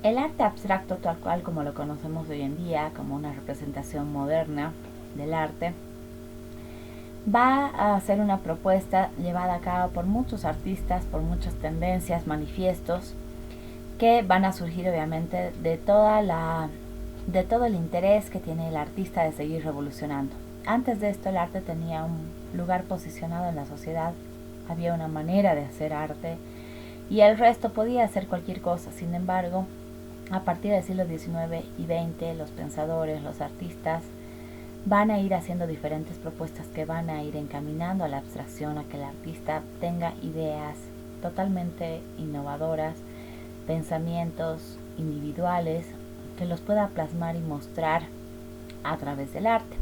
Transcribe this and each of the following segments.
El arte abstracto, tal cual como lo conocemos hoy en día, como una representación moderna del arte, va a ser una propuesta llevada a cabo por muchos artistas, por muchas tendencias, manifiestos, que van a surgir obviamente de todo el interés que tiene el artista de seguir revolucionando. Antes de esto el arte tenía un lugar posicionado en la sociedad, había una manera de hacer arte y el resto podía hacer cualquier cosa. Sin embargo, a partir del siglo XIX y XX, los pensadores, los artistas van a ir haciendo diferentes propuestas que van a ir encaminando a la abstracción, a que el artista tenga ideas totalmente innovadoras, pensamientos individuales que los pueda plasmar y mostrar a través del arte.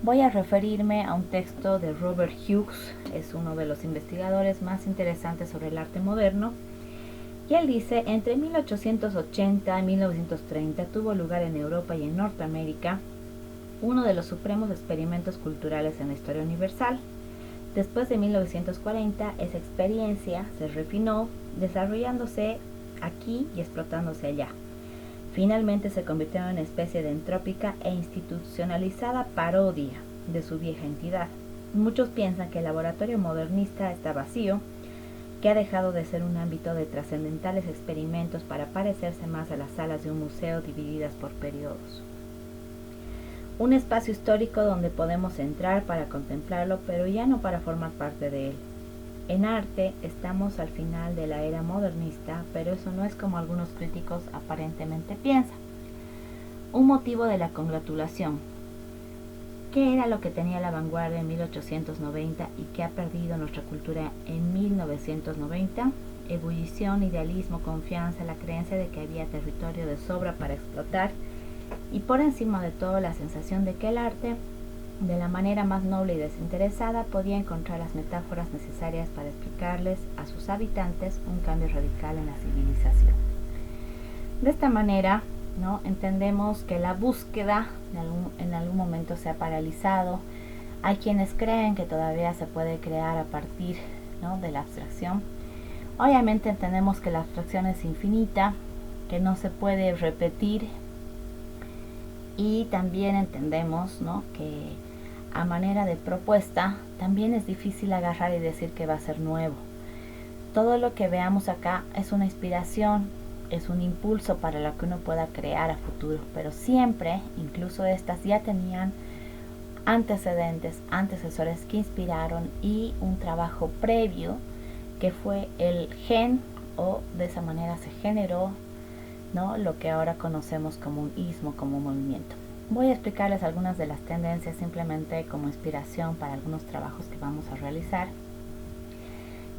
Voy a referirme a un texto de Robert Hughes, es uno de los investigadores más interesantes sobre el arte moderno, y él dice: entre 1880 y 1930 tuvo lugar en Europa y en Norteamérica uno de los supremos experimentos culturales en la historia universal. Después de 1940, esa experiencia se refinó, desarrollándose aquí y explotándose allá. Finalmente se convirtió en una especie de entrópica e institucionalizada parodia de su vieja entidad. Muchos piensan que el laboratorio modernista está vacío, que ha dejado de ser un ámbito de trascendentales experimentos para parecerse más a las salas de un museo divididas por periodos. Un espacio histórico donde podemos entrar para contemplarlo, pero ya no para formar parte de él. En arte estamos al final de la era modernista, pero eso no es como algunos críticos aparentemente piensan. Un motivo de la congratulación. ¿Qué era lo que tenía la vanguardia en 1890 y que ha perdido nuestra cultura en 1990? Ebullición, idealismo, confianza, la creencia de que había territorio de sobra para explotar y por encima de todo la sensación de que el arte, de la manera más noble y desinteresada, podía encontrar las metáforas necesarias para explicarles a sus habitantes un cambio radical en la civilización. De esta manera, ¿no?, entendemos que la búsqueda en algún momento se ha paralizado. Hay quienes creen que todavía se puede crear a partir, ¿no?, de la abstracción. Obviamente entendemos que la abstracción es infinita, que no se puede repetir, y también entendemos, ¿no?, que a manera de propuesta también es difícil agarrar y decir que va a ser nuevo. Todo lo que veamos acá es una inspiración, es un impulso para lo que uno pueda crear a futuro, pero siempre, incluso estas ya tenían antecedentes, antecesores que inspiraron y un trabajo previo que fue el gen, o de esa manera se generó, ¿no?, lo que ahora conocemos como un ismo, como un movimiento. Voy a explicarles algunas de las tendencias simplemente como inspiración para algunos trabajos que vamos a realizar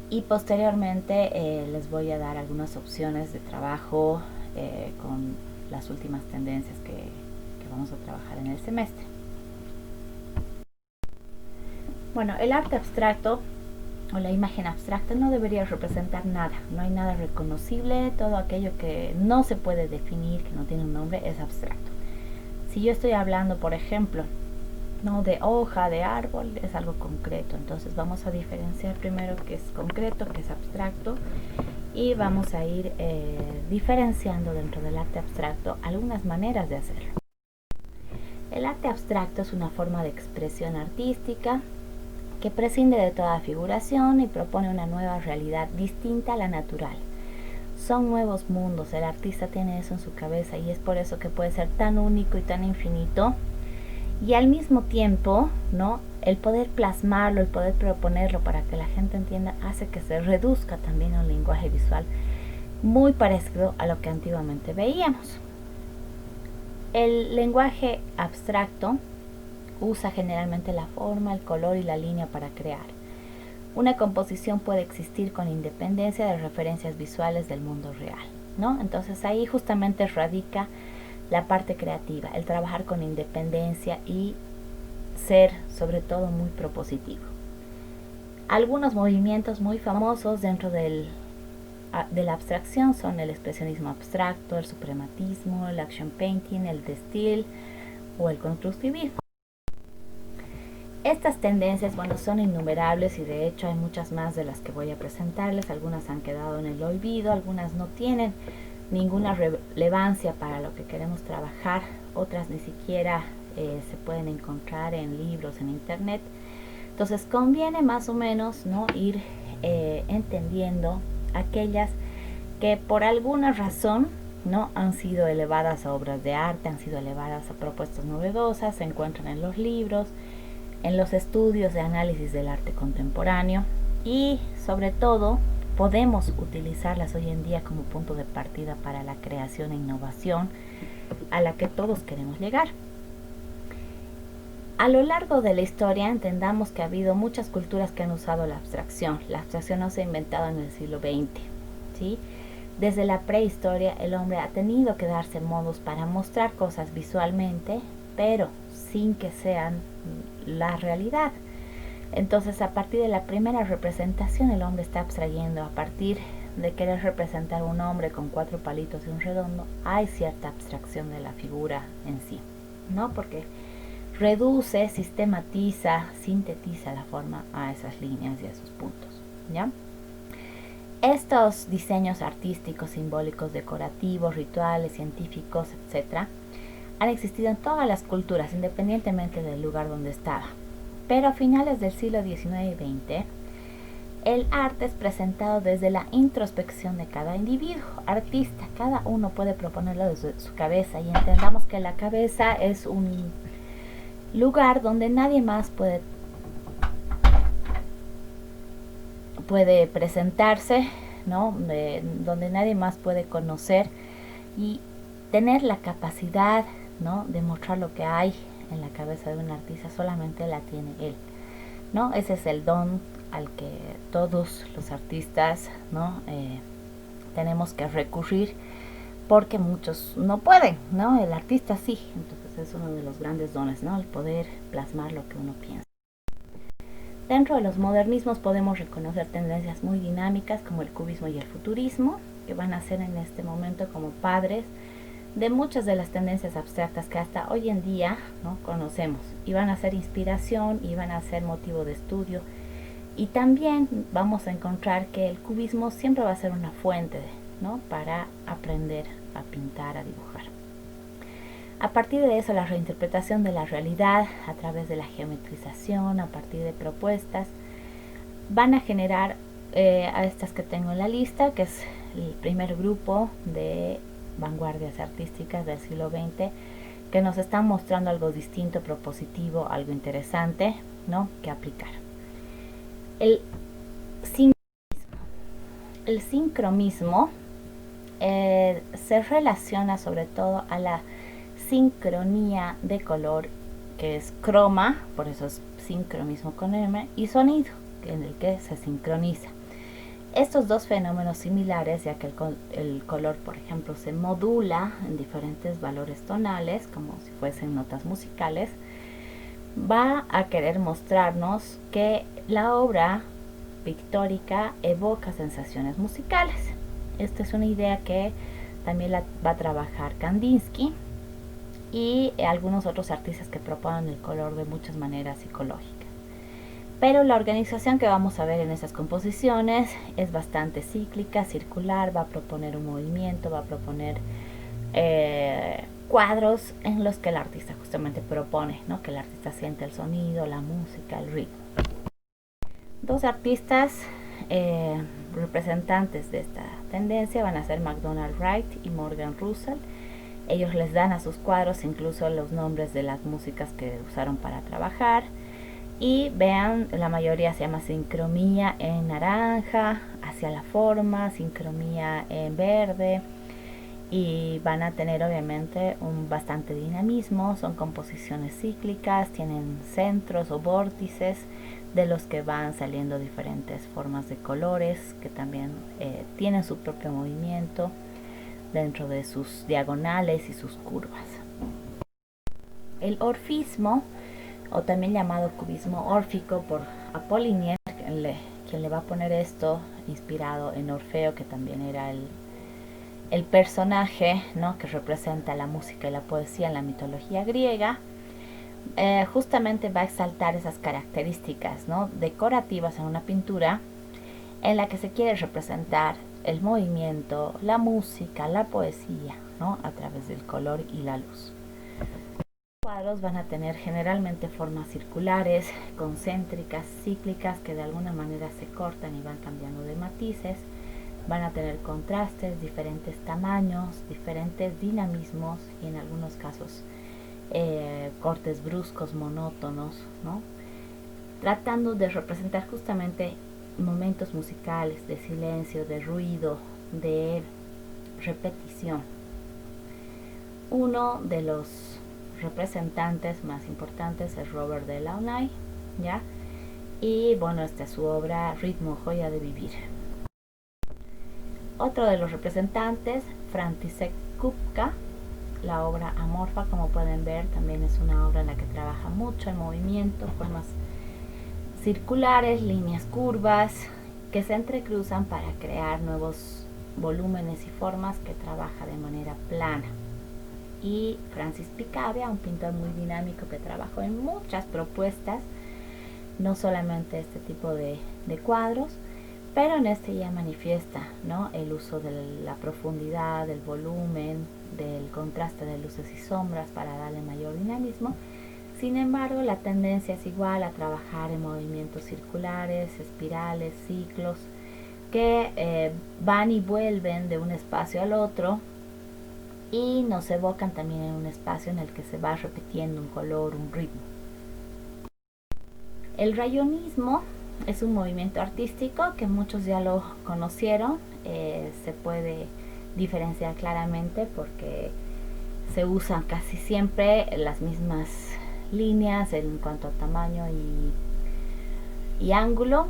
y posteriormente les voy a dar algunas opciones de trabajo con las últimas tendencias que vamos a trabajar en el semestre. Bueno, el arte abstracto o la imagen abstracta no debería representar nada, no hay nada reconocible, todo aquello que no se puede definir, que no tiene un nombre, es abstracto. Si yo estoy hablando, por ejemplo, no de hoja, de árbol, es algo concreto, entonces vamos a diferenciar primero qué es concreto, qué es abstracto, y vamos a ir diferenciando dentro del arte abstracto algunas maneras de hacerlo. El arte abstracto es una forma de expresión artística que prescinde de toda figuración y propone una nueva realidad distinta a la natural. Son nuevos mundos, el artista tiene eso en su cabeza y es por eso que puede ser tan único y tan infinito, y al mismo tiempo, ¿no?, el poder plasmarlo, el poder proponerlo para que la gente entienda, hace que se reduzca también a un lenguaje visual muy parecido a lo que antiguamente veíamos. El lenguaje abstracto usa generalmente la forma, el color y la línea para crear. Una composición puede existir con independencia de referencias visuales del mundo real, ¿no? Entonces ahí justamente radica la parte creativa, el trabajar con independencia y ser sobre todo muy propositivo. Algunos movimientos muy famosos dentro de la abstracción son el expresionismo abstracto, el suprematismo, el action painting, el de style o el constructivismo. Estas tendencias, bueno, son innumerables y de hecho hay muchas más de las que voy a presentarles. Algunas han quedado en el olvido, algunas no tienen ninguna relevancia para lo que queremos trabajar, otras ni siquiera se pueden encontrar en libros, en internet. Entonces conviene más o menos, ¿no?, ir entendiendo aquellas que por alguna razón, ¿no?, han sido elevadas a obras de arte, han sido elevadas a propuestas novedosas, se encuentran en los libros, en los estudios de análisis del arte contemporáneo, y sobre todo podemos utilizarlas hoy en día como punto de partida para la creación e innovación a la que todos queremos llegar. A lo largo de la historia entendamos que ha habido muchas culturas que han usado la abstracción. La abstracción no se ha inventado en el siglo XX, ¿sí? Desde la prehistoria el hombre ha tenido que darse modos para mostrar cosas visualmente, pero sin que sean la realidad. Entonces, a partir de la primera representación, el hombre está abstrayendo. A partir de querer representar un hombre con 4 palitos y un redondo, hay cierta abstracción de la figura en sí, ¿no? Porque reduce, sistematiza, sintetiza la forma a esas líneas y a esos puntos, ¿ya? Estos diseños artísticos, simbólicos, decorativos, rituales, científicos, etc., han existido en todas las culturas, independientemente del lugar donde estaba. Pero a finales del siglo XIX y XX, el arte es presentado desde la introspección de cada individuo, artista. Cada uno puede proponerlo desde su cabeza, y entendamos que la cabeza es un lugar donde nadie más puede presentarse, ¿no? Donde nadie más puede conocer y tener la capacidad, ¿no?, de mostrar lo que hay en la cabeza de un artista. Solamente la tiene él, ¿no? Ese es el don al que todos los artistas, ¿no?, tenemos que recurrir, porque muchos no pueden, ¿no? El artista sí. Entonces es uno de los grandes dones, ¿no?, el poder plasmar lo que uno piensa. Dentro de los modernismos podemos reconocer tendencias muy dinámicas como el cubismo y el futurismo, que van a ser en este momento como padres de muchas de las tendencias abstractas que hasta hoy en día, ¿no?, conocemos, y van a ser inspiración y van a ser motivo de estudio. Y también vamos a encontrar que el cubismo siempre va a ser una fuente, ¿no?, para aprender a pintar, a dibujar. A partir de eso, la reinterpretación de la realidad a través de la geometrización, a partir de propuestas, van a generar a estas que tengo en la lista, que es el primer grupo de vanguardias artísticas del siglo XX, que nos están mostrando algo distinto, propositivo, algo interesante, ¿no?, que aplicar. El sincromismo se relaciona sobre todo a la sincronía de color, que es croma, por eso es sincromismo con M, y sonido, en el que se sincroniza. Estos dos fenómenos similares, ya que el color, por ejemplo, se modula en diferentes valores tonales, como si fuesen notas musicales, va a querer mostrarnos que la obra pictórica evoca sensaciones musicales. Esta es una idea que también la va a trabajar Kandinsky y algunos otros artistas que proponen el color de muchas maneras psicológicas. Pero la organización que vamos a ver en esas composiciones es bastante cíclica, circular, va a proponer un movimiento, va a proponer cuadros en los que el artista justamente propone, ¿no?, que el artista siente el sonido, la música, el ritmo. Dos artistas representantes de esta tendencia van a ser MacDonald Wright y Morgan Russell. Ellos les dan a sus cuadros incluso los nombres de las músicas que usaron para trabajar. Y vean, la mayoría se llama sincromía en naranja, hacia la forma, sincromía en verde, y van a tener obviamente un bastante dinamismo. Son composiciones cíclicas, tienen centros o vórtices de los que van saliendo diferentes formas de colores que también tienen su propio movimiento dentro de sus diagonales y sus curvas. El orfismo, o también llamado cubismo órfico por Apollinaire, quien le va a poner esto inspirado en Orfeo, que también era el personaje, ¿no?, que representa la música y la poesía en la mitología griega. Justamente va a exaltar esas características, ¿no?, decorativas en una pintura en la que se quiere representar el movimiento, la música, la poesía, ¿no? A través del color y la luz. Los cuadros van a tener generalmente formas circulares, concéntricas, cíclicas, que de alguna manera se cortan y van cambiando de matices. Van a tener contrastes, diferentes tamaños, diferentes dinamismos y en algunos casos cortes bruscos, monótonos, ¿no? Tratando de representar justamente momentos musicales, de silencio, de ruido, de repetición. Uno de los representantes más importantes es Robert Delaunay, ¿ya? Y bueno, esta es su obra Ritmo, joya de vivir. Otro de los representantes, František Kupka, la obra Amorfa, como pueden ver, también es una obra en la que trabaja mucho el movimiento, formas circulares, líneas curvas, que se entrecruzan para crear nuevos volúmenes y formas que trabaja de manera plana. Y Francis Picabia, un pintor muy dinámico que trabajó en muchas propuestas, no solamente este tipo de cuadros, pero en este ya manifiesta, ¿no?, el uso de la profundidad, del volumen, del contraste de luces y sombras para darle mayor dinamismo. Sin embargo, la tendencia es igual a trabajar en movimientos circulares, espirales, ciclos, que van y vuelven de un espacio al otro y nos evocan también en un espacio en el que se va repitiendo un color, un ritmo. El rayonismo es un movimiento artístico que muchos ya lo conocieron, se puede diferenciar claramente porque se usan casi siempre las mismas líneas en cuanto a tamaño y ángulo.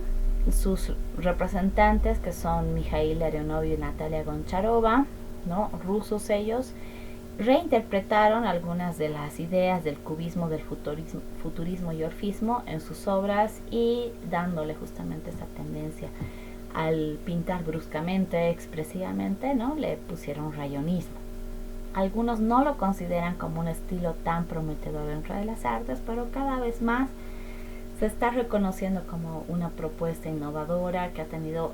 Sus representantes, que son Mikhail Larionov y Natalia Goncharova, ¿no?, rusos ellos, reinterpretaron algunas de las ideas del cubismo, del futurismo y orfismo en sus obras y dándole justamente esa tendencia al pintar bruscamente, expresivamente, ¿no?, le pusieron rayonismo. Algunos no lo consideran como un estilo tan prometedor dentro de las artes, pero cada vez más se está reconociendo como una propuesta innovadora que ha tenido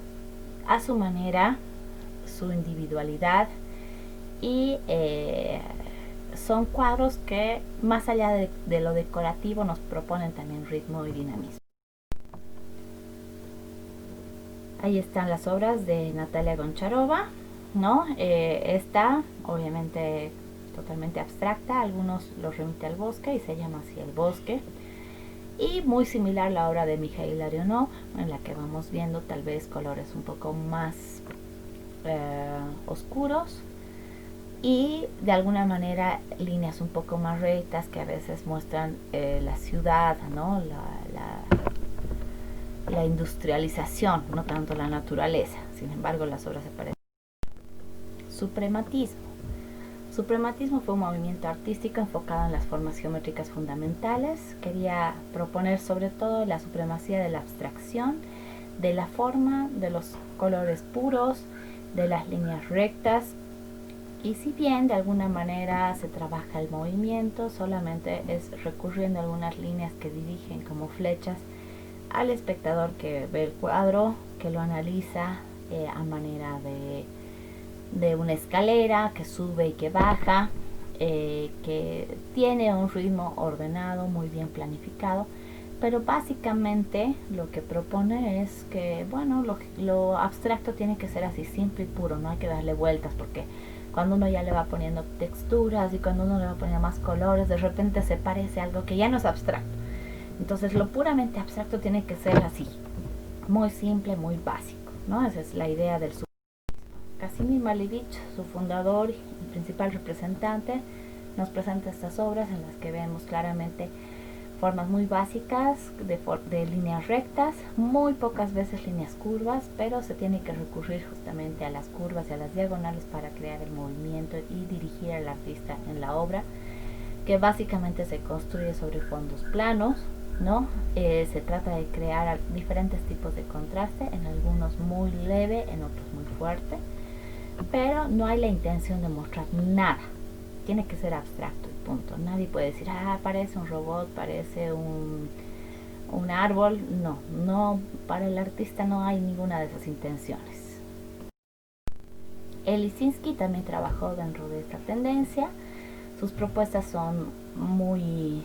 a su manera su individualidad y son cuadros que más allá de lo decorativo nos proponen también ritmo y dinamismo. Ahí están las obras de Natalia Goncharova, ¿no? Esta obviamente totalmente abstracta, algunos los remite al bosque y se llama así El bosque, y muy similar la obra de Mikhail Larionov, en la que vamos viendo tal vez colores un poco más oscuros y de alguna manera líneas un poco más rectas que a veces muestran la ciudad, ¿no?, la industrialización, no tanto la naturaleza. Sin embargo, las obras se parecen. Suprematismo. Suprematismo fue un movimiento artístico enfocado en las formas geométricas fundamentales. Quería proponer sobre todo la supremacía de la abstracción, de la forma, de los colores puros, de las líneas rectas. Y si bien de alguna manera se trabaja el movimiento, solamente es recurriendo a algunas líneas que dirigen como flechas al espectador que ve el cuadro, que lo analiza a manera de una escalera que sube y que baja, que tiene un ritmo ordenado, muy bien planificado, pero básicamente lo que propone es que, bueno, lo abstracto tiene que ser así simple y puro, no hay que darle vueltas, porque cuando uno ya le va poniendo texturas y cuando uno le va poniendo más colores, de repente se parece a algo que ya no es abstracto. Entonces lo puramente abstracto tiene que ser así, muy simple, muy básico, ¿no? Esa es la idea del surrealismo. Casimir Malevich, su fundador y principal representante, nos presenta estas obras en las que vemos claramente formas muy básicas de líneas rectas, muy pocas veces líneas curvas, pero se tiene que recurrir justamente a las curvas y a las diagonales para crear el movimiento y dirigir al artista en la obra, que básicamente se construye sobre fondos planos, ¿no? Se trata de crear diferentes tipos de contraste, en algunos muy leve, en otros muy fuerte, pero no hay la intención de mostrar nada. Tiene que ser abstracto y punto. Nadie puede decir, parece un robot, parece un árbol. No, para el artista no hay ninguna de esas intenciones. Lisinski también trabajó dentro de esta tendencia. Sus propuestas son muy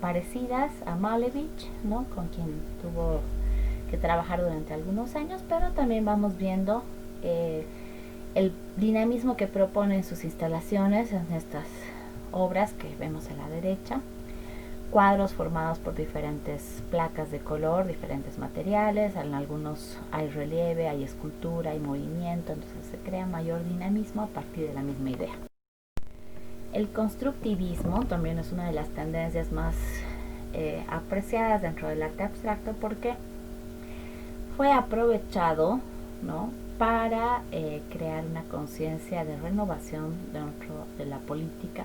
parecidas a Malevich, ¿no? Con quien tuvo que trabajar durante algunos años, pero también vamos viendo el dinamismo que propone en sus instalaciones, en estas obras que vemos a la derecha. Cuadros formados por diferentes placas de color, diferentes materiales, en algunos hay relieve, hay escultura, hay movimiento, entonces se crea mayor dinamismo a partir de la misma idea. El constructivismo también es una de las tendencias más apreciadas dentro del arte abstracto porque fue aprovechado, ¿no?, para crear una conciencia de renovación dentro de la política.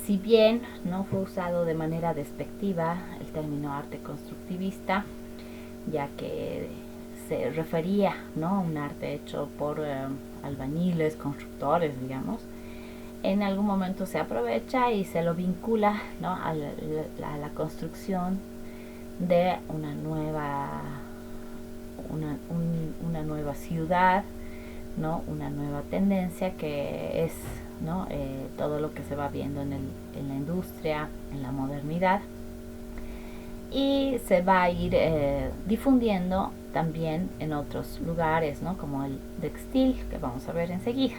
Si bien no fue usado de manera despectiva el término arte constructivista, ya que se refería, ¿no?, a un arte hecho por albañiles, constructores, digamos, en algún momento se aprovecha y se lo vincula, ¿no?, a la construcción de una nueva ciudad, ¿no?, una nueva tendencia que es, ¿no?, todo lo que se va viendo en la industria, en la modernidad, y se va a ir difundiendo también en otros lugares, ¿no?, como el textil, que vamos a ver enseguida.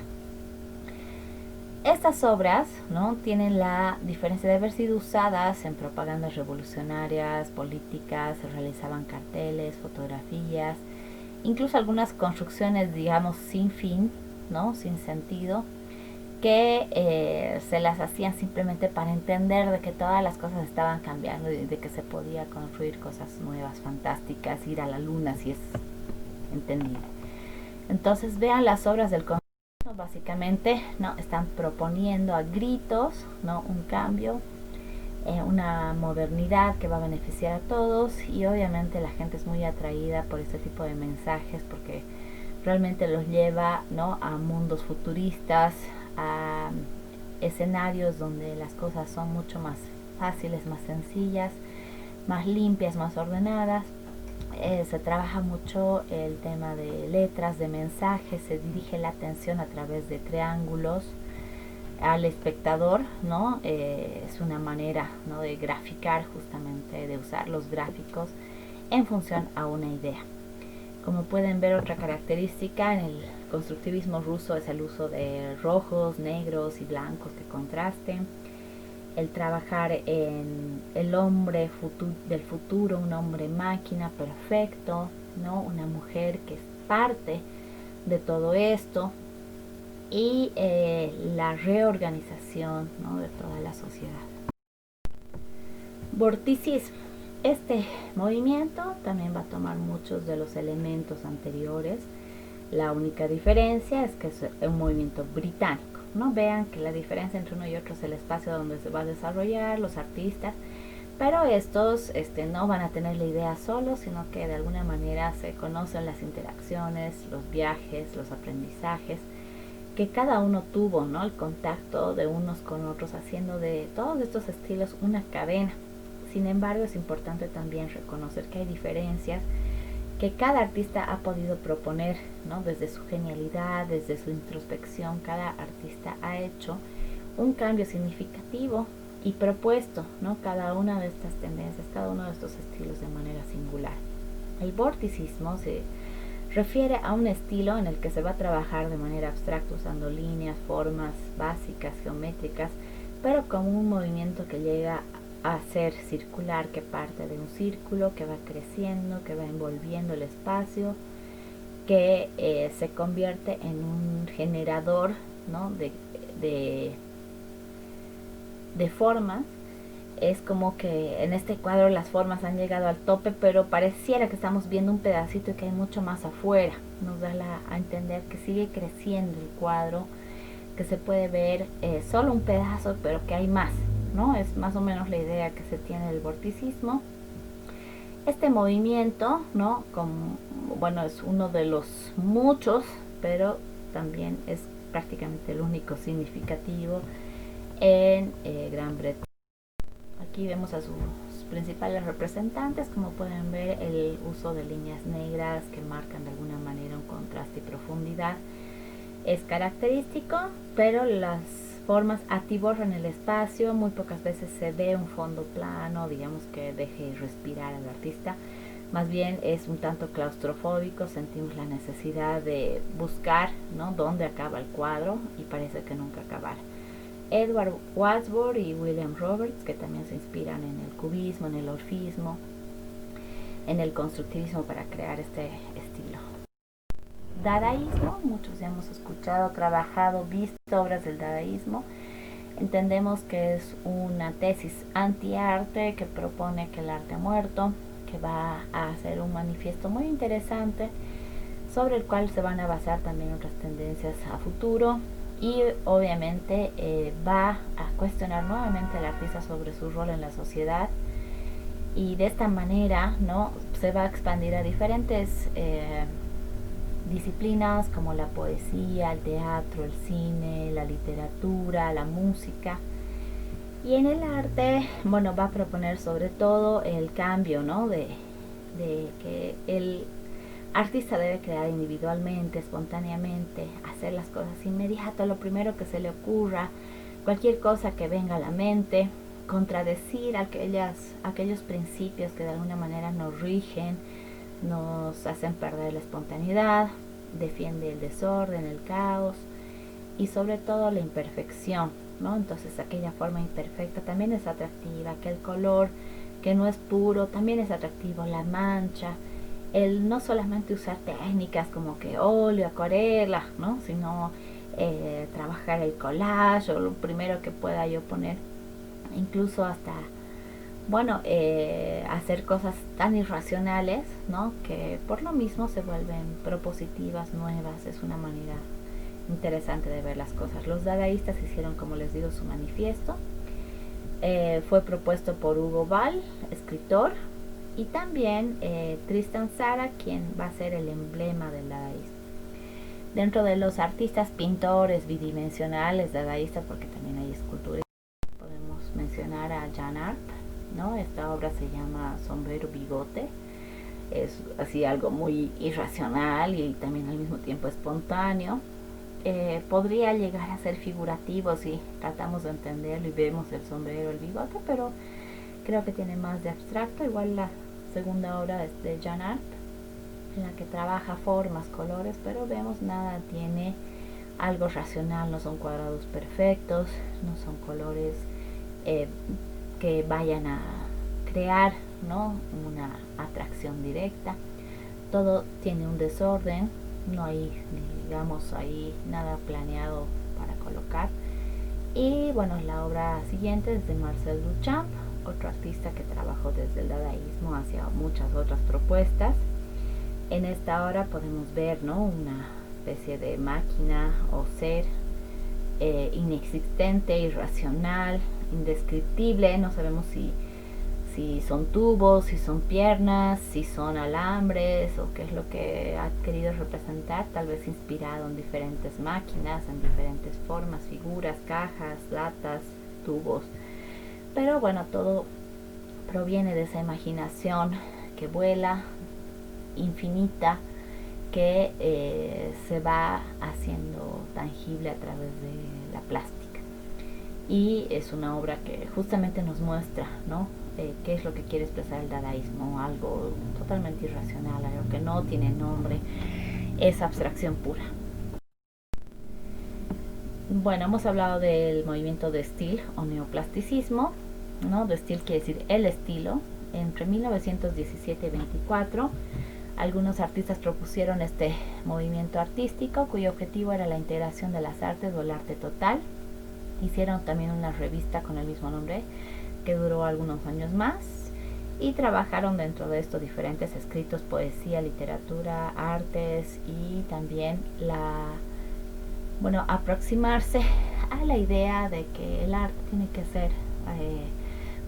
Estas obras, ¿no?, tienen la diferencia de haber sido usadas en propagandas revolucionarias, políticas, se realizaban carteles, fotografías, incluso algunas construcciones, digamos, sin fin, ¿no?, sin sentido, que se las hacían simplemente para entender de que todas las cosas estaban cambiando y de que se podía construir cosas nuevas, fantásticas, ir a la luna, si es entendible. Entonces vean las obras del básicamente, ¿no?, están proponiendo a gritos, ¿no?, un cambio, una modernidad que va a beneficiar a todos, y obviamente la gente es muy atraída por este tipo de mensajes porque realmente los lleva, ¿no?, a mundos futuristas, a escenarios donde las cosas son mucho más fáciles, más sencillas, más limpias, más ordenadas. Se trabaja mucho el tema de letras, de mensajes, se dirige la atención a través de triángulos al espectador, ¿no? Es una manera, ¿no?, de graficar, justamente de usar los gráficos en función a una idea. Como pueden ver, otra característica en el constructivismo ruso es el uso de rojos, negros y blancos que contrasten. El trabajar en el hombre del futuro, un hombre máquina perfecto, ¿no?, una mujer que es parte de todo esto, y la reorganización, ¿no?, de toda la sociedad. Vorticismo. Este movimiento también va a tomar muchos de los elementos anteriores. La única diferencia es que es un movimiento británico, ¿no? Vean que la diferencia entre uno y otro es el espacio donde se va a desarrollar, los artistas, pero estos no van a tener la idea solos, sino que de alguna manera se conocen las interacciones, los viajes, los aprendizajes que cada uno tuvo, ¿no?, el contacto de unos con otros, haciendo de todos estos estilos una cadena. Sin embargo, es importante también reconocer que hay diferencias que cada artista ha podido proponer, ¿no?, desde su genialidad, desde su introspección. Cada artista ha hecho un cambio significativo y propuesto, ¿no?, cada una de estas tendencias, cada uno de estos estilos de manera singular. El vorticismo se refiere a un estilo en el que se va a trabajar de manera abstracta usando líneas, formas básicas, geométricas, pero con un movimiento que llega a ser circular, que parte de un círculo, que va creciendo, que va envolviendo el espacio, que se convierte en un generador, ¿no?, de formas. Es como que en este cuadro las formas han llegado al tope, pero pareciera que estamos viendo un pedacito y que hay mucho más afuera. Nos da a entender que sigue creciendo el cuadro, que se puede ver solo un pedazo, pero que hay más, ¿no? Es más o menos la idea que se tiene del vorticismo. Este movimiento, ¿no?, bueno, es uno de los muchos, pero también es prácticamente el único significativo en Gran Bretaña. Aquí vemos a sus principales representantes, como pueden ver, el uso de líneas negras que marcan de alguna manera un contraste y profundidad es característico, pero las formas atiborran el espacio, muy pocas veces se ve un fondo plano, digamos que deje respirar al artista, más bien es un tanto claustrofóbico, sentimos la necesidad de buscar, ¿no?, dónde acaba el cuadro y parece que nunca acabara. Edward Wadsworth y William Roberts, que también se inspiran en el cubismo, en el orfismo, en el constructivismo para crear este estilo. Dadaísmo, muchos ya hemos escuchado, trabajado, visto obras del dadaísmo. Entendemos que es una tesis anti-arte que propone que el arte ha muerto, que va a hacer un manifiesto muy interesante sobre el cual se van a basar también otras tendencias a futuro y obviamente va a cuestionar nuevamente al artista sobre su rol en la sociedad y de esta manera, ¿no?, se va a expandir a diferentes disciplinas como la poesía, el teatro, el cine, la literatura, la música. Y en el arte, bueno, va a proponer sobre todo el cambio, ¿no?, de que el artista debe crear individualmente, espontáneamente, hacer las cosas inmediato, lo primero que se le ocurra, cualquier cosa que venga a la mente, contradecir aquellos principios que de alguna manera nos rigen, nos hacen perder la espontaneidad, defiende el desorden, el caos y sobre todo la imperfección, ¿no? Entonces aquella forma imperfecta también es atractiva, aquel color que no es puro también es atractivo, la mancha, el no solamente usar técnicas como que óleo, acuarela, ¿no?, sino trabajar el collage o lo primero que pueda yo poner, incluso hasta, bueno, hacer cosas tan irracionales, ¿no?, que por lo mismo se vuelven propositivas, nuevas. Es una manera interesante de ver las cosas. Los dadaístas hicieron, como les digo, su manifiesto. Fue propuesto por Hugo Ball, escritor, y también Tristan Tzara, quien va a ser el emblema del dadaísmo. Dentro de los artistas pintores bidimensionales dadaístas, porque también hay esculturas, podemos mencionar a Jan Arp, ¿no? Esta obra se llama Sombrero Bigote. Es así algo muy irracional y también al mismo tiempo espontáneo. Podría llegar a ser figurativo si tratamos de entenderlo y vemos el sombrero, el bigote, pero creo que tiene más de abstracto. Igual la segunda obra es de Jan Arp, en la que trabaja formas, colores, pero vemos nada tiene algo racional, no son cuadrados perfectos, no son colores que vayan a crear, ¿no?, una atracción directa. Todo tiene un desorden, no hay, digamos, ahí nada planeado para colocar. Y bueno, la obra siguiente es de Marcel Duchamp, otro artista que trabajó desde el dadaísmo hacia muchas otras propuestas. En esta obra podemos ver, ¿no?, una especie de máquina o ser inexistente, irracional, indescriptible. No sabemos si son tubos, si son piernas, si son alambres o qué es lo que ha querido representar, tal vez inspirado en diferentes máquinas, en diferentes formas, figuras, cajas, latas, tubos. Pero bueno, todo proviene de esa imaginación que vuela, infinita, que se va haciendo tangible a través de la plástica. Y es una obra que justamente nos muestra, ¿no?, qué es lo que quiere expresar el dadaísmo, algo totalmente irracional, algo que no tiene nombre, es abstracción pura. Bueno, hemos hablado del movimiento de Stile o neoplasticismo, ¿no? De Stile quiere decir el estilo. Entre 1917 y 24, algunos artistas propusieron este movimiento artístico cuyo objetivo era la integración de las artes o el arte total. Hicieron también una revista con el mismo nombre que duró algunos años más y trabajaron dentro de esto diferentes escritos, poesía, literatura, artes y también aproximarse a la idea de que el arte tiene que ser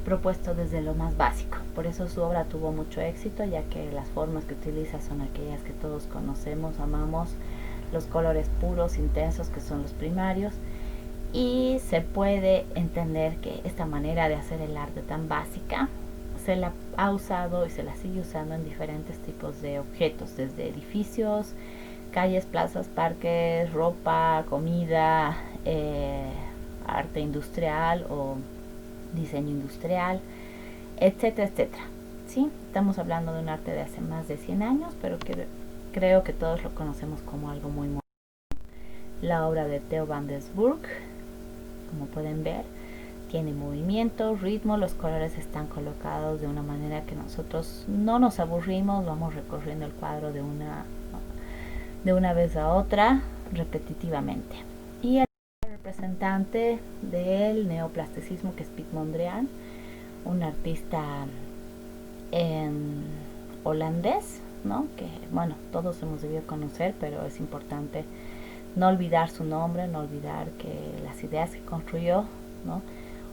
propuesto desde lo más básico. Por eso su obra tuvo mucho éxito, ya que las formas que utiliza son aquellas que todos conocemos, amamos, los colores puros, intensos, que son los primarios. Y se puede entender que esta manera de hacer el arte tan básica se la ha usado y se la sigue usando en diferentes tipos de objetos, desde edificios, calles, plazas, parques, ropa, comida, arte industrial o diseño industrial, etcétera, etcétera. ¿Sí? Estamos hablando de un arte de hace más de 100 años, pero que creo que todos lo conocemos como algo muy moderno. La obra de Theo van der Burg, como pueden ver, tiene movimiento, ritmo, los colores están colocados de una manera que nosotros no nos aburrimos, vamos recorriendo el cuadro de una vez a otra repetitivamente. Y el representante del neoplasticismo, que es Piet Mondrian, un artista holandés, ¿no? Que bueno, todos hemos debido conocer, pero es importante no olvidar su nombre, no olvidar que las ideas que construyó, ¿no?,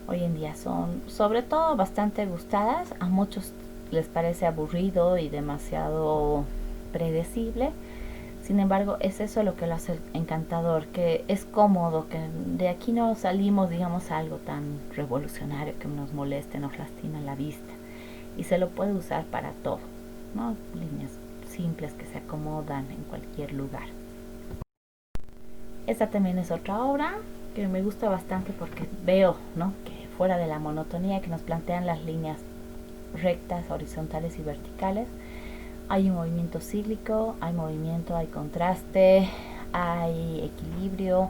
hoy en día son sobre todo bastante gustadas. A muchos les parece aburrido y demasiado predecible. Sin embargo, es eso lo que lo hace encantador, que es cómodo, que de aquí no salimos, digamos, a algo tan revolucionario que nos moleste, nos lastima la vista. Y se lo puede usar para todo, ¿no? Líneas simples que se acomodan en cualquier lugar. Esta también es otra obra que me gusta bastante porque veo, ¿no?, que fuera de la monotonía que nos plantean las líneas rectas, horizontales y verticales, hay un movimiento cíclico, hay movimiento, hay contraste, hay equilibrio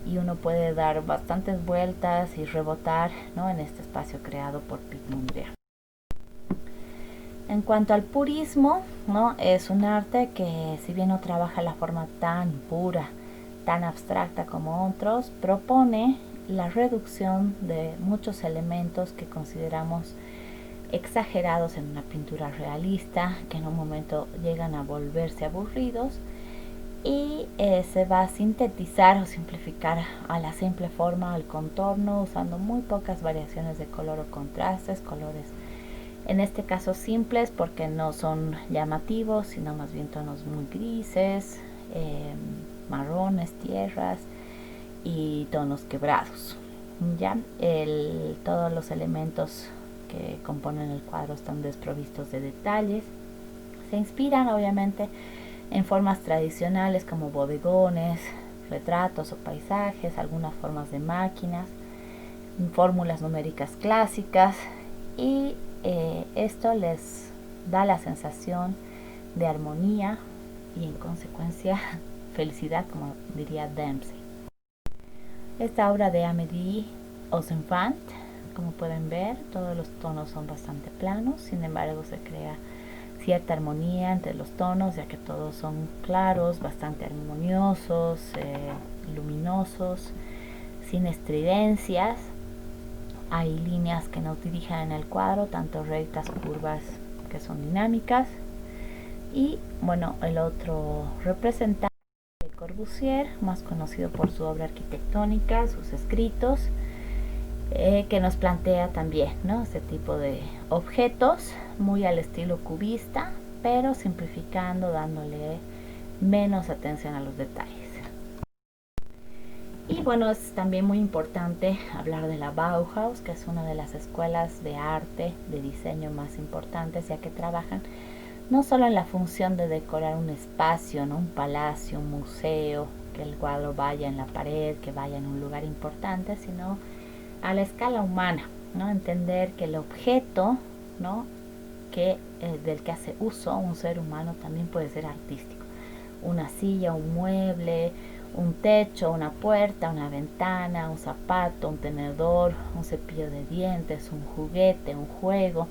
y uno puede dar bastantes vueltas y rebotar, ¿no?, en este espacio creado por Piet Mondrian. En cuanto al purismo, ¿no?, es un arte que, si bien no trabaja la forma tan pura, tan abstracta como otros, propone la reducción de muchos elementos que consideramos exagerados en una pintura realista, que en un momento llegan a volverse aburridos, y se va a sintetizar o simplificar a la simple forma, al contorno, usando muy pocas variaciones de color o contrastes, colores en este caso simples porque no son llamativos, sino más bien tonos muy grises, marrones, tierras y tonos quebrados. Ya todos los elementos que componen el cuadro están desprovistos de detalles. Se inspiran obviamente en formas tradicionales como bodegones, retratos o paisajes, algunas formas de máquinas, fórmulas numéricas clásicas, y esto les da la sensación de armonía y en consecuencia felicidad, como diría Dempsey. Esta obra de Amédée Ozenfant, como pueden ver, todos los tonos son bastante planos, sin embargo se crea cierta armonía entre los tonos, ya que todos son claros, bastante armoniosos, luminosos, sin estridencias. Hay líneas que nos dirigen en el cuadro, tanto rectas, curvas, que son dinámicas. Y bueno, el otro representante, Le Corbusier, más conocido por su obra arquitectónica, sus escritos, que nos plantea también, ¿no?, este tipo de objetos muy al estilo cubista, pero simplificando, dándole menos atención a los detalles. Y bueno, es también muy importante hablar de la Bauhaus, que es una de las escuelas de arte, de diseño más importantes, ya que trabajan no solo en la función de decorar un espacio, ¿no?, un palacio, un museo, que el cuadro vaya en la pared, que vaya en un lugar importante, sino a la escala humana, ¿no? Entender que el objeto, ¿no?, del que hace uso un ser humano también puede ser artístico. Una silla, un mueble, un techo, una puerta, una ventana, un zapato, un tenedor, un cepillo de dientes, un juguete, un juego.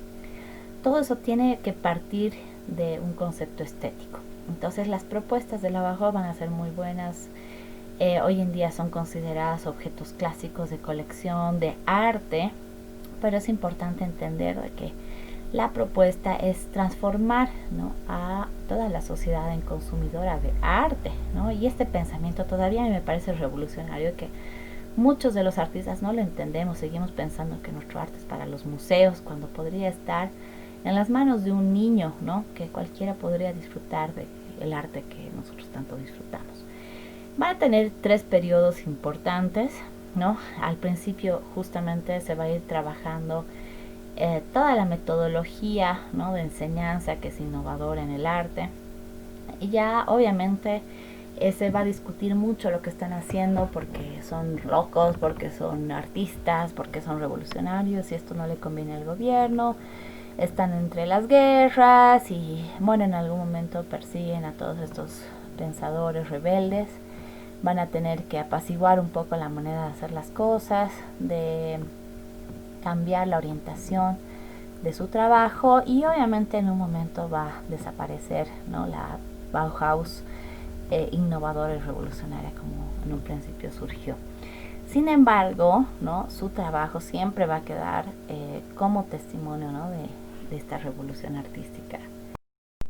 Todo eso tiene que partir de un concepto estético. Entonces las propuestas de la Bauhaus van a ser muy buenas. Hoy en día son consideradas objetos clásicos de colección, de arte, pero es importante entender de que la propuesta es transformar, ¿no?, a toda la sociedad en consumidora de arte, ¿no? Y este pensamiento todavía me parece revolucionario, que muchos de los artistas no lo entendemos, seguimos pensando que nuestro arte es para los museos, cuando podría estar en las manos de un niño, ¿no?, que cualquiera podría disfrutar del arte que nosotros tanto disfrutamos. Van a tener 3 periodos importantes, ¿no? Al principio justamente se va a ir trabajando toda la metodología, ¿no?, de enseñanza que es innovadora en el arte. Y ya obviamente se va a discutir mucho lo que están haciendo porque son locos, porque son artistas, porque son revolucionarios y esto no le conviene al gobierno. Están entre las guerras y, bueno, en algún momento persiguen a todos estos pensadores rebeldes. Van a tener que apaciguar un poco la manera de hacer las cosas, de cambiar la orientación de su trabajo y obviamente en un momento va a desaparecer, ¿no?, la Bauhaus innovadora y revolucionaria como en un principio surgió. Sin embargo, ¿no?, su trabajo siempre va a quedar como testimonio, ¿no?, de esta revolución artística.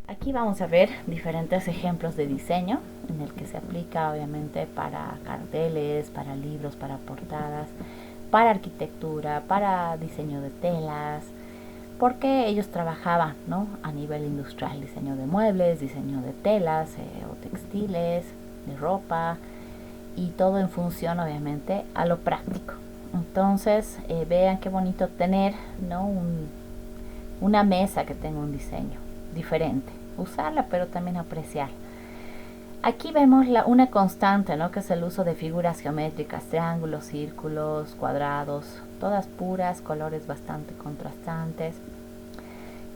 Aquí vamos a ver diferentes ejemplos de diseño en el que se aplica obviamente para carteles, para libros, para portadas, para arquitectura, para diseño de telas, porque ellos trabajaban, ¿no?, a nivel industrial, diseño de muebles, diseño de telas o textiles, de ropa, y todo en función obviamente a lo práctico. Entonces vean qué bonito tener, ¿no?, una mesa que tenga un diseño diferente, usarla pero también apreciar. Aquí vemos una constante, ¿no?, que es el uso de figuras geométricas, triángulos, círculos, cuadrados, todas puras, colores bastante contrastantes.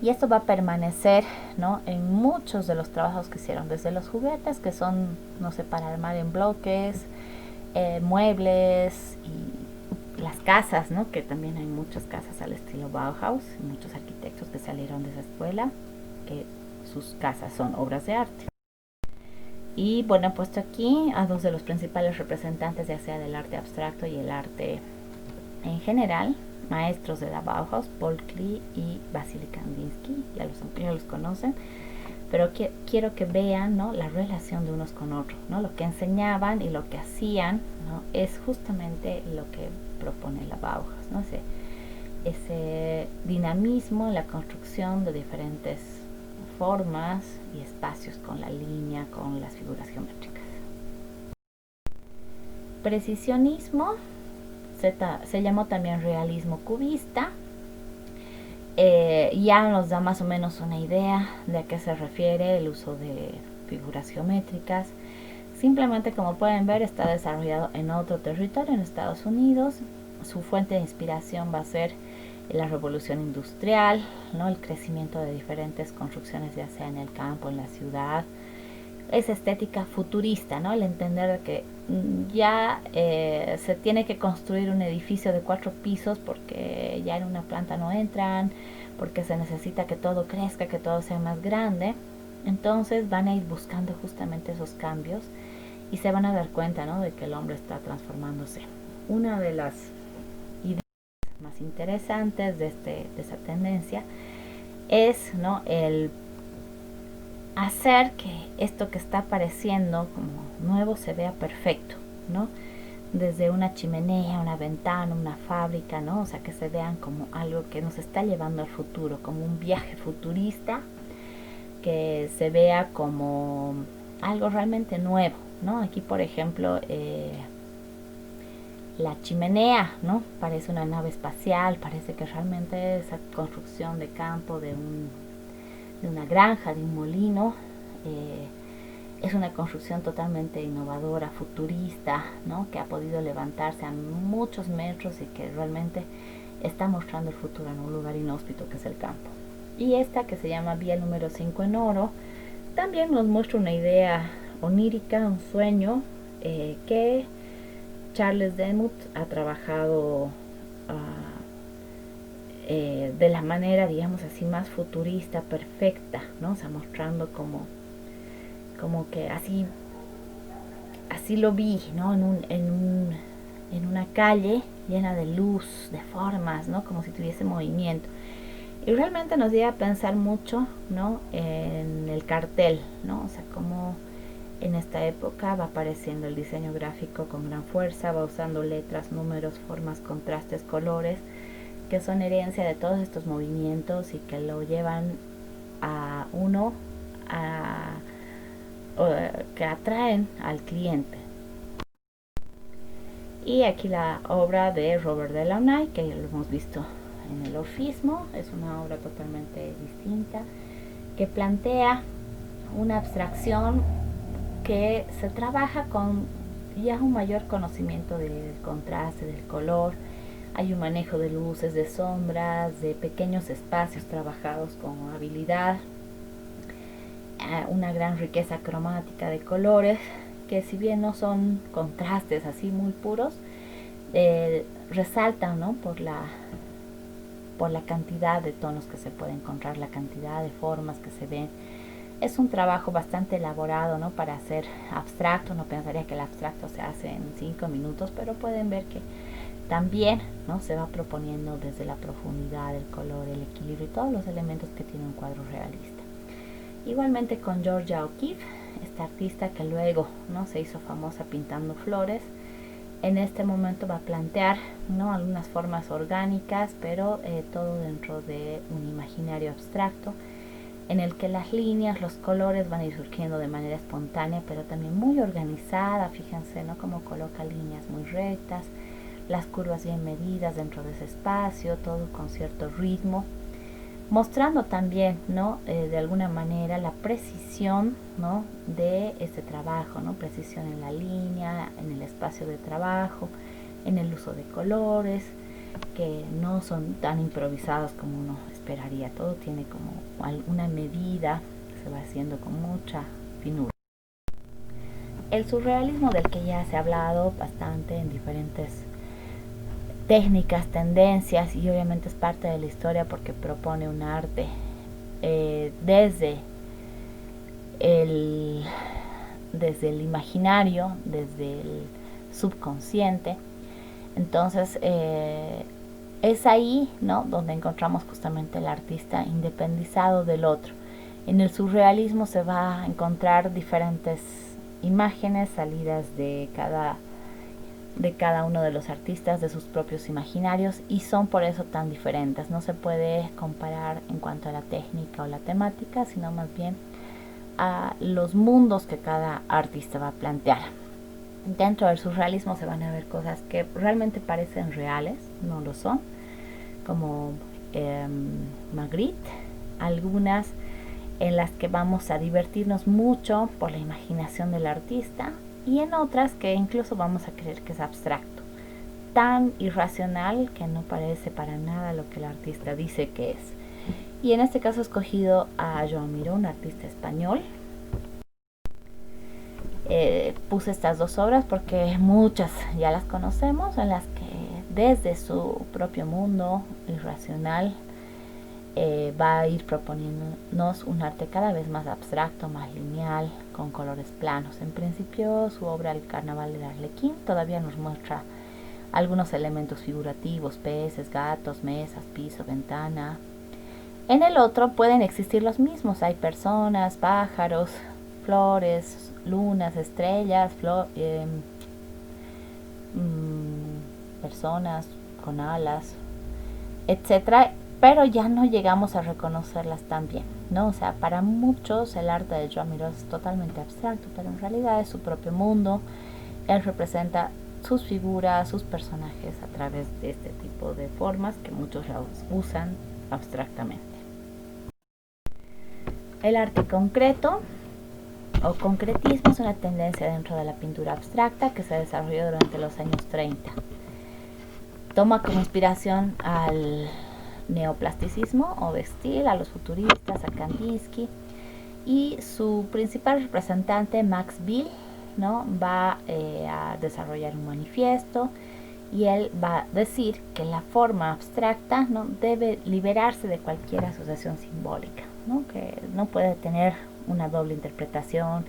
Y esto va a permanecer, ¿no?, en muchos de los trabajos que hicieron, desde los juguetes, que son, no sé, para armar en bloques, muebles y las casas, ¿no?, que también hay muchas casas al estilo Bauhaus, muchos arquitectos que salieron de esa escuela, que sus casas son obras de arte. Y bueno, he puesto aquí a dos de los principales representantes, ya sea del arte abstracto y el arte en general, maestros de la Bauhaus, Paul Klee y Vasily Kandinsky, ya los conocen, pero quiero que vean, ¿no?, la relación de unos con otros, ¿no?, lo que enseñaban y lo que hacían, ¿no?, es justamente lo que propone la Bauhaus, ¿no?, ese dinamismo en la construcción de diferentes formas y espacios con la línea, con las figuras geométricas. Precisionismo se llamó también realismo cubista. Ya nos da más o menos una idea de a qué se refiere el uso de figuras geométricas. Simplemente, como pueden ver, está desarrollado en otro territorio, en Estados Unidos. Su fuente de inspiración va a ser la revolución industrial, ¿no?, el crecimiento de diferentes construcciones, ya sea en el campo, en la ciudad. Es estética futurista, ¿no?, el entender que ya se tiene que construir un edificio de 4 pisos porque ya en una planta no entran, porque se necesita que todo crezca, que todo sea más grande. Entonces van a ir buscando justamente esos cambios y se van a dar cuenta, ¿no?, de que el hombre está transformándose. Una de las ideas más interesantes de esa tendencia es, ¿no?, el hacer que esto que está apareciendo como nuevo se vea perfecto, ¿no?, desde una chimenea, una ventana, una fábrica, ¿no?, o sea, que se vean como algo que nos está llevando al futuro, como un viaje futurista, que se vea como algo realmente nuevo, ¿no? Aquí, por ejemplo, la chimenea, ¿no?, parece una nave espacial, parece que realmente esa construcción de campo, de una granja, de un molino, es una construcción totalmente innovadora, futurista, ¿no?, que ha podido levantarse a muchos metros y que realmente está mostrando el futuro en un lugar inhóspito que es el campo. Y esta, que se llama Vía número 5 en oro, también nos muestra una idea onírica, un sueño que Charles Demuth ha trabajado de la manera, digamos así, más futurista, perfecta, ¿no? O sea, mostrando como que así lo vi, ¿no?, en una calle llena de luz, de formas, ¿no?, como si tuviese movimiento. Y realmente nos lleva a pensar mucho, ¿no?, en el cartel, ¿no? O sea, como en esta época va apareciendo el diseño gráfico con gran fuerza, va usando letras, números, formas, contrastes, colores, que son herencia de todos estos movimientos y que lo llevan a uno que atraen al cliente. Y aquí la obra de Robert Delaunay, que ya lo hemos visto en el orfismo. Es una obra totalmente distinta que plantea una abstracción que se trabaja con ya un mayor conocimiento del contraste, del color. Hay un manejo de luces, de sombras, de pequeños espacios trabajados con habilidad, una gran riqueza cromática de colores que, si bien no son contrastes así muy puros, resaltan, ¿no?, por la cantidad de tonos que se puede encontrar, la cantidad de formas que se ven. Es un trabajo bastante elaborado, ¿no?, para hacer abstracto. No pensaría que el abstracto se hace en 5 minutos, pero pueden ver que también, ¿no?, se va proponiendo desde la profundidad, el color, el equilibrio y todos los elementos que tiene un cuadro realista. Igualmente con Georgia O'Keeffe, esta artista que luego, ¿no?, se hizo famosa pintando flores. En este momento va a plantear, ¿no?, algunas formas orgánicas, pero todo dentro de un imaginario abstracto, en el que las líneas, los colores van a ir surgiendo de manera espontánea, pero también muy organizada. Fíjense, ¿no?, cómo coloca líneas muy rectas, las curvas bien medidas dentro de ese espacio, todo con cierto ritmo, mostrando también, ¿no?, de alguna manera la precisión, ¿no?, de este trabajo, ¿no?, precisión en la línea, en el espacio de trabajo, en el uso de colores, que no son tan improvisados como uno esperaría. Todo tiene como alguna medida, se va haciendo con mucha finura. El surrealismo, del que ya se ha hablado bastante en diferentes técnicas, tendencias, y obviamente es parte de la historia porque propone un arte desde el imaginario, desde el subconsciente. Entonces es ahí, ¿no?, donde encontramos justamente el artista independizado del otro. En el surrealismo se va a encontrar diferentes imágenes salidas de cada uno de los artistas, de sus propios imaginarios, y son por eso tan diferentes. No se puede comparar en cuanto a la técnica o la temática, sino más bien a los mundos que cada artista va a plantear. Dentro del surrealismo se van a ver cosas que realmente parecen reales, no lo son, como Magritte, algunas en las que vamos a divertirnos mucho por la imaginación del artista, y en otras que incluso vamos a creer que es abstracto, tan irracional que no parece para nada lo que el artista dice que es. Y en este caso he escogido a Joan Miró, un artista español. Puse estas dos obras porque muchas ya las conocemos, en las que desde su propio mundo irracional va a ir proponiéndonos un arte cada vez más abstracto, más lineal, con colores planos. En principio, su obra El Carnaval del Arlequín todavía nos muestra algunos elementos figurativos: peces, gatos, mesas, piso, ventana. En el otro pueden existir los mismos: hay personas, pájaros, flores, lunas, estrellas, personas con alas, etcétera, pero ya no llegamos a reconocerlas tan bien, ¿no? O sea, para muchos el arte de Joan Miró es totalmente abstracto, pero en realidad es su propio mundo. Él representa sus figuras, sus personajes a través de este tipo de formas que muchos los usan abstractamente. El arte concreto o concretismo es una tendencia dentro de la pintura abstracta que se desarrolló durante los años 30. Toma como inspiración al neoplasticismo o de Steel, a los futuristas, a Kandinsky, y su principal representante, Max Bill, ¿no?, va a desarrollar un manifiesto, y él va a decir que la forma abstracta, ¿no?, debe liberarse de cualquier asociación simbólica, ¿no?, que no puede tener una doble interpretación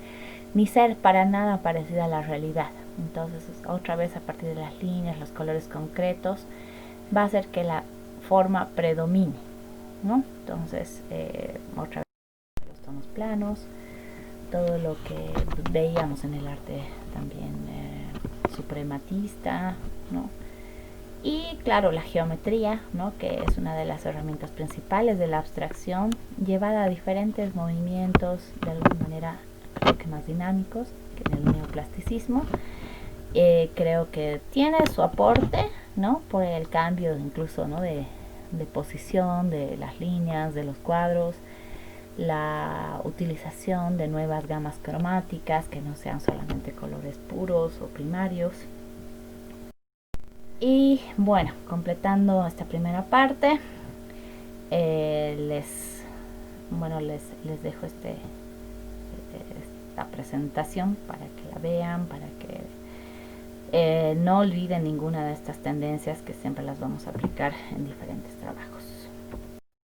ni ser para nada parecida a la realidad. Entonces, otra vez, a partir de las líneas, los colores concretos, va a hacer que la forma predomine, ¿no? Entonces, otra vez los tonos planos, todo lo que veíamos en el arte también suprematista, ¿no? Y claro, la geometría, ¿no?, que es una de las herramientas principales de la abstracción, llevada a diferentes movimientos, de alguna manera creo que más dinámicos que en el neoplasticismo. Creo que tiene su aporte, ¿no?, por el cambio incluso, ¿no?, de de posición de las líneas, de los cuadros, la utilización de nuevas gamas cromáticas que no sean solamente colores puros o primarios. Y bueno, completando esta primera parte, les dejo esta presentación para que la vean, para que no olviden ninguna de estas tendencias que siempre las vamos a aplicar en diferentes trabajos.